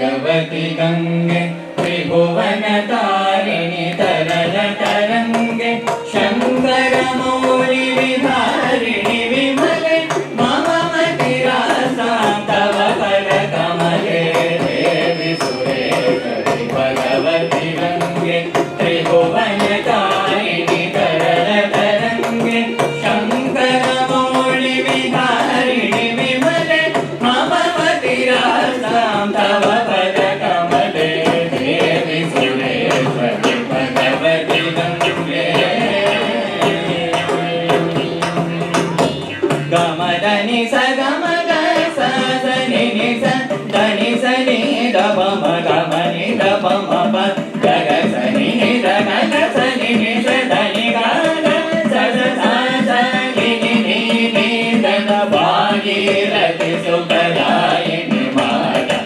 भगवति गंगे त्रिभुवन तारिणि तरल तरंगे शंकर मौलि विधारिणि विमले मम मतिरासा तव पद कमले देवि सुरेश्वरि भगवति गंगे त्रिभुवन तारिणि तरल तरंगे शंकर मौलि विधारिणि विमले मम मतिरासा तव पद कमले देवि सुरेश्वरि भगवति गंगे गमदनि स गम ग स नि नि स धनि स नि द प म ग म नि द प म प ग ग स नि नि द ग ग स नि नि स ध नि ग ग स स स स नि नि नि नि द द भागीरथि सुखदायिनि माता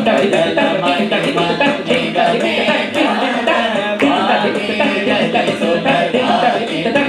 द द द म द म नि ग मे भागीरथि सुखदायिनि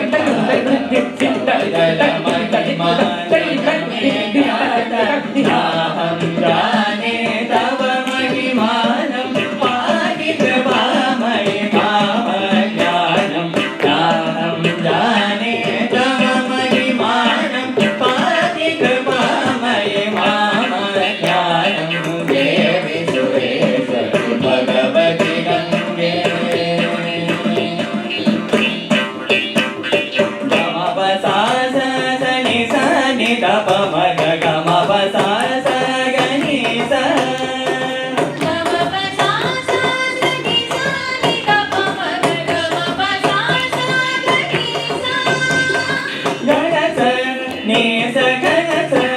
नाहं जाने तव महिमानं पाहि कृपामयि माम ज्ञानं नाहं जाने तव महिमानं पाहि कृपामयि माम ज्ञानं देवि सुरेश्वरि भगवति गंगे द प म ग ग म प स स ग नि स ग म प स स ग नि स नि द प म ग ग म प स स ग नि स ग ग स नि स ग ग स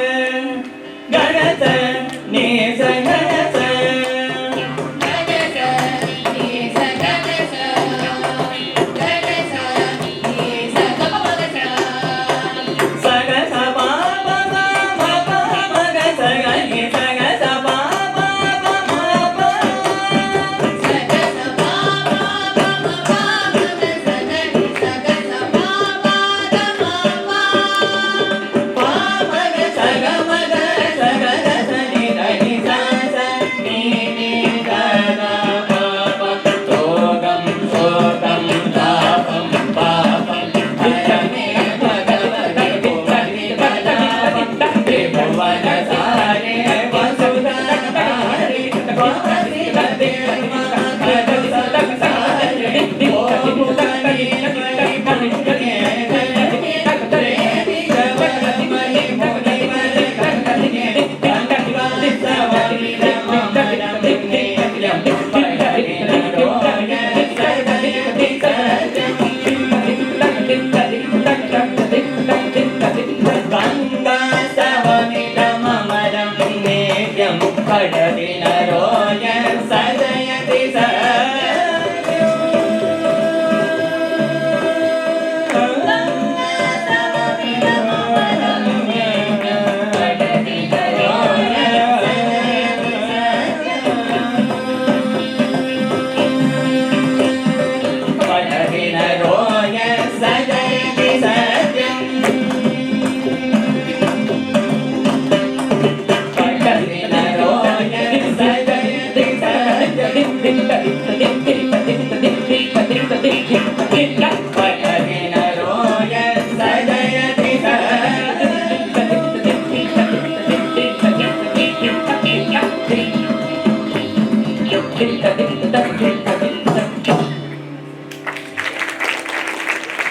ग ग स नि स ग ग स ग ग स नि स ग ग स ग ग स नि स ग प म ग स स ग स प